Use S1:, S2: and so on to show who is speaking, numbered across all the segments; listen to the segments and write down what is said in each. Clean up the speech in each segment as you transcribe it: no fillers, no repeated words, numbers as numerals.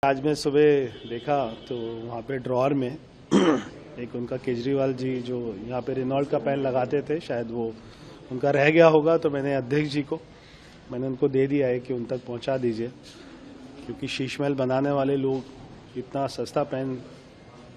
S1: आज मैं सुबह देखा तो वहाँ पे ड्रॉअर में एक उनका केजरीवाल जी जो यहाँ पे रेनॉल्ट का पेन लगाते थे, शायद वो उनका रह गया होगा, तो मैंने अध्यक्ष जी को उनको दे दिया है कि उन तक पहुँचा दीजिए, क्योंकि शीश महल बनाने वाले लोग इतना सस्ता पेन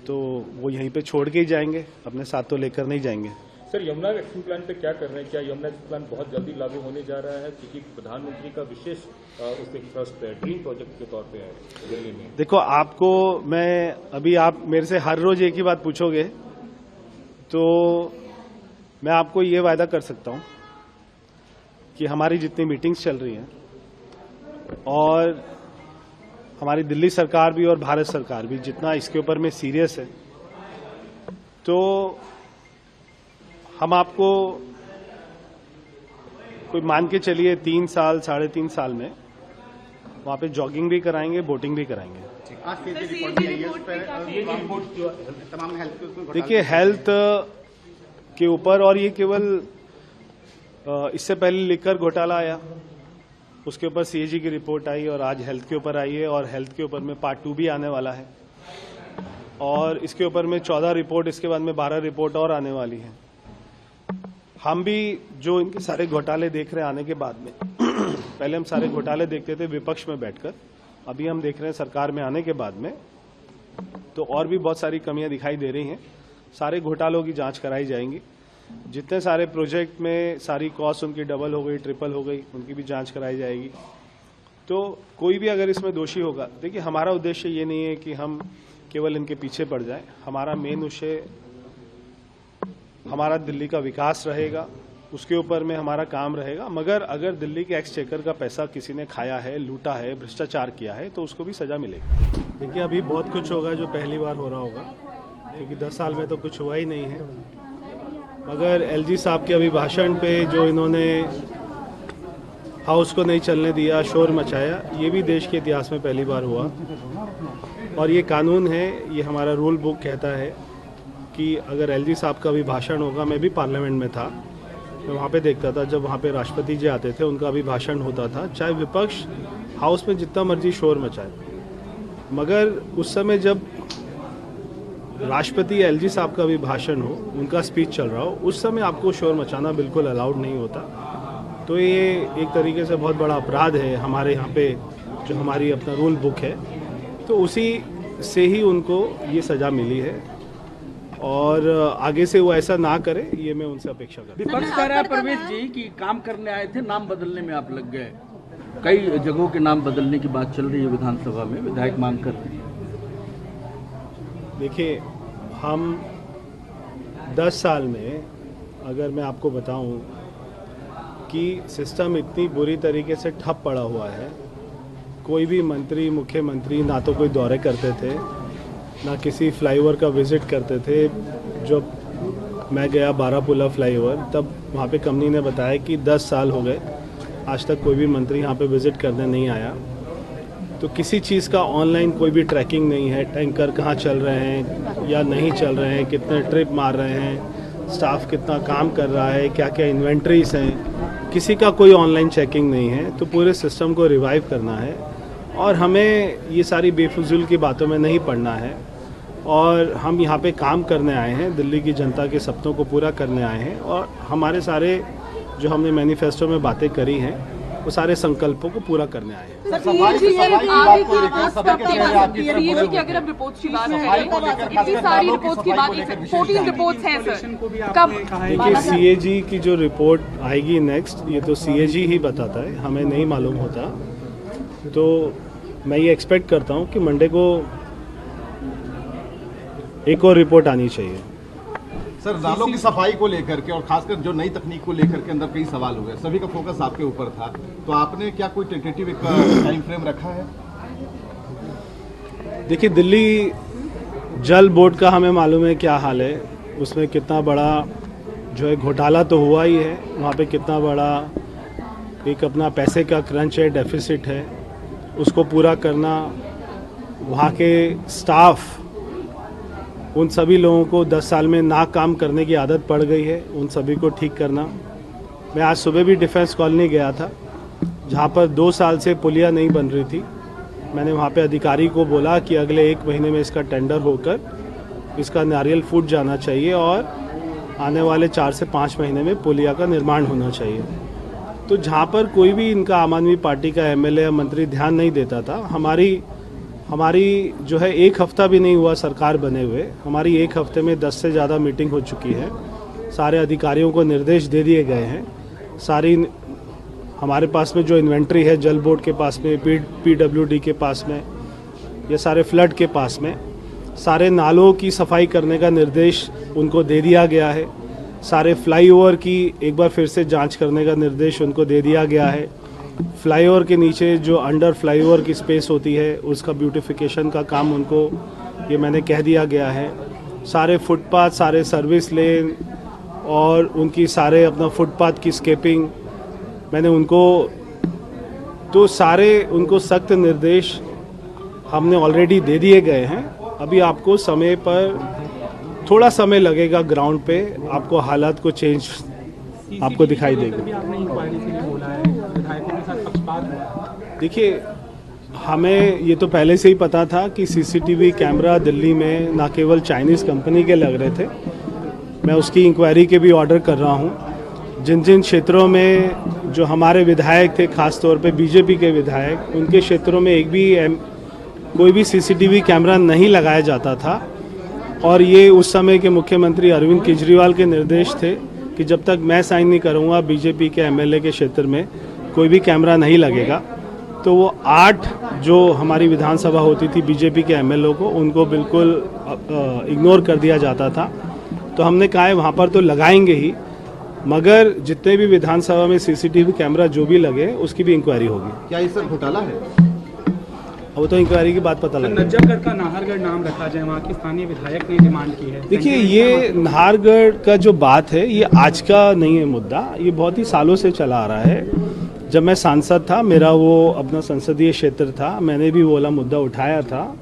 S1: तो वो यहीं पे छोड़ के ही जाएंगे, अपने साथ तो लेकर नहीं जाएंगे।
S2: सर, यमुना एक्शन प्लान पे क्या कर रहे हैं? क्या यमुना एक्शन प्लान बहुत जल्दी लागू होने जा रहा है, क्योंकि प्रधानमंत्री का विशेष उसके फर्स्ट ड्रीम प्रोजेक्ट के तौर पे है दिल्ली में?
S1: देखो, आपको मैं अभी आप मेरे से हर रोज एक ही बात पूछोगे तो मैं आपको ये वायदा कर सकता हूं कि हमारी जितनी मीटिंग्स चल रही हैं और हमारी दिल्ली सरकार भी और भारत सरकार भी जितना इसके ऊपर में सीरियस है, तो हम आपको कोई मान के चलिए 3 साल 3.5 साल में वहां पे जॉगिंग भी कराएंगे, बोटिंग भी कराएंगे। देखिए, हेल्थ के ऊपर, और ये केवल इससे पहले लिकर घोटाला आया, उसके ऊपर सीएजी की रिपोर्ट आई और आज हेल्थ के ऊपर आई है, और हेल्थ के ऊपर में पार्ट 2 भी आने वाला है, और इसके ऊपर में 14 रिपोर्ट, इसके बाद में 12 रिपोर्ट और आने वाली है। हम भी जो इनके सारे घोटाले देख रहे हैं आने के बाद में पहले हम सारे घोटाले देखते थे विपक्ष में बैठकर, अभी हम देख रहे हैं सरकार में आने के बाद में तो और भी बहुत सारी कमियां दिखाई दे रही हैं। सारे घोटालों की जांच कराई जाएंगी, जितने सारे प्रोजेक्ट में सारी कॉस्ट उनकी डबल हो गई, ट्रिपल हो गई, उनकी भी जांच कराई जाएगी। तो कोई भी अगर इसमें दोषी होगा, देखिए हमारा उद्देश्य ये नहीं है कि हम केवल इनके पीछे पड़ जाएं, हमारा मेन उद्देश्य हमारा दिल्ली का विकास रहेगा, उसके ऊपर में हमारा काम रहेगा। मगर अगर दिल्ली के एक्सचेकर का पैसा किसी ने खाया है, लूटा है, भ्रष्टाचार किया है, तो उसको भी सजा मिलेगी। देखिए, अभी बहुत कुछ होगा जो पहली बार हो रहा होगा, क्योंकि 10 साल में तो कुछ हुआ ही नहीं है। मगर एलजी साहब के अभी भाषण पे जो इन्होंने हाउस को नहीं चलने दिया, शोर मचाया, ये भी देश के इतिहास में पहली बार हुआ। और ये कानून है, ये हमारा रूल बुक कहता है कि अगर एलजी साहब का भी भाषण होगा, मैं भी पार्लियामेंट में था, मैं वहाँ पे देखता था जब वहाँ पे राष्ट्रपति जी आते थे, उनका भी भाषण होता था, चाहे विपक्ष हाउस में जितना मर्जी शोर मचाए, मगर उस समय जब राष्ट्रपति एलजी साहब का भी भाषण हो, उनका स्पीच चल रहा हो, उस समय आपको शोर मचाना बिल्कुल अलाउड नहीं होता। तो ये एक तरीके से बहुत बड़ा अपराध है हमारे यहाँ पे, जो हमारी अपना रूल बुक है, तो उसी से ही उनको ये सजा मिली है, और आगे से वो ऐसा ना करे, ये मैं उनसे अपेक्षा करता हूं।
S3: विपक्ष कह रहा है परवेश जी कि काम करने आए थे, नाम बदलने में आप लग गए। कई जगहों के नाम बदलने की बात चल रही है विधानसभा में, विधायक मांग कर रहे हैं।
S1: देखिए, हम 10 साल में अगर मैं आपको बताऊं कि सिस्टम इतनी बुरी तरीके से ठप पड़ा हुआ है, कोई भी मंत्री, मुख्यमंत्री ना तो कोई दौरे करते थे, ना किसी फ्लाईओवर का विजिट करते थे। जब मैं गया बारापुला फ्लाईओवर, तब वहाँ पे कंपनी ने बताया कि 10 साल हो गए, आज तक कोई भी मंत्री यहाँ पे विजिट करने नहीं आया। तो किसी चीज़ का ऑनलाइन कोई भी ट्रैकिंग नहीं है, टैंकर कहाँ चल रहे हैं या नहीं चल रहे हैं, कितने ट्रिप मार रहे हैं, स्टाफ कितना काम कर रहा है, क्या क्या इन्वेंट्रीज हैं, किसी का कोई ऑनलाइन चेकिंग नहीं है। तो पूरे सिस्टम को रिवाइव करना है, और हमें ये सारी बेफजूल की बातों में नहीं पड़ना है, और हम यहाँ पे काम करने आए हैं, दिल्ली की जनता के सपनों को पूरा करने आए हैं, और हमारे सारे जो हमने मैनिफेस्टो में बातें करी हैं, वो सारे संकल्पों को पूरा करने आए हैं। देखिए, सीएजी की जो रिपोर्ट आएगी नेक्स्ट, ये तो सीएजी ही बताता है, हमें नहीं मालूम होता। तो मैं ये एक्सपेक्ट करता हूँ कि मंडे को एक और रिपोर्ट आनी चाहिए।
S4: सर, नालों की सफाई को लेकर के और खासकर जो नई तकनीक को लेकर के अंदर कई सवाल हुए, सभी का फोकस आपके ऊपर था, तो आपने क्या कोई टेंटेटिव टाइम फ्रेम रखा है?
S1: देखिए, दिल्ली जल बोर्ड का हमें मालूम है क्या हाल है, उसमें कितना बड़ा जो है घोटाला तो हुआ ही है, वहाँ पे कितना बड़ा एक अपना पैसे का क्रंच है, डेफिसिट है, उसको पूरा करना, वहाँ के स्टाफ, उन सभी लोगों को 10 साल में ना काम करने की आदत पड़ गई है, उन सभी को ठीक करना। मैं आज सुबह भी डिफेंस कॉलोनी गया था, जहाँ पर 2 साल से पुलिया नहीं बन रही थी, मैंने वहाँ पे अधिकारी को बोला कि अगले 1 महीने में इसका टेंडर होकर इसका नारियल फूट जाना चाहिए और आने वाले 4 से 5 महीने में पुलिया का निर्माण होना चाहिए। तो जहाँ पर कोई भी इनका आम आदमी पार्टी का एमएलए या मंत्री ध्यान नहीं देता था, हमारी जो है 1 हफ्ता भी नहीं हुआ सरकार बने हुए, हमारी 1 हफ्ते में 10 से ज़्यादा मीटिंग हो चुकी है। सारे अधिकारियों को निर्देश दे दिए गए हैं। सारी हमारे पास में जो इन्वेंट्री है जल बोर्ड के पास में, पीडब्ल्यूडी के पास में, ये सारे फ्लड के पास में, सारे नालों की सफाई करने का निर्देश उनको दे दिया गया है। सारे फ्लाईओवर की एक बार फिर से जांच करने का निर्देश उनको दे दिया गया है। फ्लाईओवर के नीचे जो अंडर फ्लाईओवर की स्पेस होती है उसका ब्यूटिफिकेशन का काम उनको ये मैंने कह दिया गया है। सारे फुटपाथ, सारे सर्विस लेन और उनकी सारे अपना फुटपाथ की स्केपिंग मैंने उनको सख्त निर्देश हमने ऑलरेडी दे दिए गए हैं। अभी आपको समय पर थोड़ा समय लगेगा, ग्राउंड पे आपको हालात को चेंज आपको दिखाई देगा।
S5: आपने इंक्वायरी के लिए बोला है, विधायकों के साथ पक्षपात हुआ।
S1: देखिए, हमें ये तो पहले से ही पता था कि सीसीटीवी कैमरा दिल्ली में ना केवल चाइनीज़ कंपनी के लग रहे थे। मैं उसकी इंक्वायरी के भी ऑर्डर कर रहा हूँ। जिन जिन क्षेत्रों में जो हमारे विधायक थे, खास तौर पे बीजेपी के विधायक, उनके क्षेत्रों में कोई भी सीसीटीवी कैमरा नहीं लगाया जाता था। और ये उस समय के मुख्यमंत्री अरविंद केजरीवाल के निर्देश थे कि जब तक मैं साइन नहीं करूँगा बीजेपी के एमएलए के क्षेत्र में कोई भी कैमरा नहीं लगेगा। तो वो 8 जो हमारी विधानसभा होती थी बीजेपी के एमएलए को, उनको बिल्कुल इग्नोर कर दिया जाता था। तो हमने कहा है वहाँ पर तो लगाएंगे ही, मगर जितने भी विधानसभा में सीसीटीवी कैमरा जो भी लगे उसकी भी इंक्वायरी होगी।
S4: क्या ये सब घोटाला है?
S1: वो तो इंक्वायरी की बात पता लगा।
S5: नज्जागढ़ का नाहरगढ़ नाम रखा जाए, वहाँ के स्थानीय विधायक ने डिमांड की है।
S1: देखिए, ये नाहरगढ़ का जो बात है ये आज का नहीं है मुद्दा, ये बहुत ही सालों से चला आ रहा है। जब मैं सांसद था, मेरा वो अपना संसदीय क्षेत्र था, मैंने भी वो वाला मुद्दा उठाया था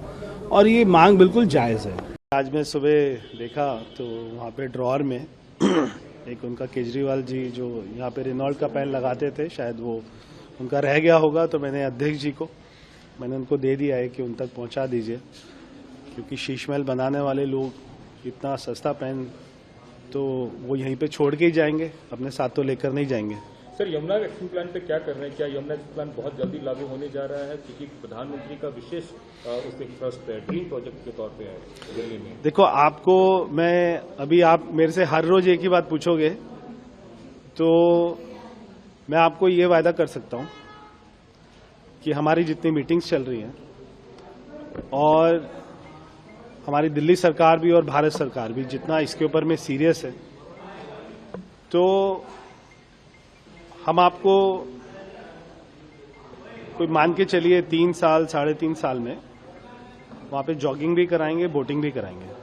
S1: और ये मांग बिल्कुल जायज़ है। आज मैं सुबह देखा तो वहाँ पे ड्रॉअर में एक उनका केजरीवाल जी जो यहाँ पे रेनॉल्ट का पेन लगाते थे, शायद वो उनका रह गया होगा, तो मैंने अध्यक्ष जी को मैंने उनको दे दिया है कि उन तक पहुंचा दीजिए, क्योंकि शीशमहल बनाने वाले लोग इतना सस्ता पेन तो वो यहीं पे छोड़ के ही जाएंगे, अपने साथ तो लेकर नहीं जाएंगे।
S2: सर, यमुना एक्शन प्लान पे क्या कर रहे हैं? क्या यमुना एक्शन प्लान बहुत जल्दी लागू होने जा रहा है? क्योंकि प्रधानमंत्री का विशेष उसके ट्रस्ट है, ड्रीम प्रोजेक्ट के तौर पे है दिल्ली में।
S1: देखो, आपको मैं अभी आप मेरे से हर रोज एक ही बात पूछोगे तो मैं आपको ये वायदा कर सकता हूँ कि हमारी जितनी मीटिंग्स चल रही हैं और हमारी दिल्ली सरकार भी और भारत सरकार भी जितना इसके ऊपर में सीरियस है, तो हम आपको कोई मान के चलिए 3 साल 3.5 साल में वहाँ पे जॉगिंग भी कराएंगे, बोटिंग भी कराएंगे।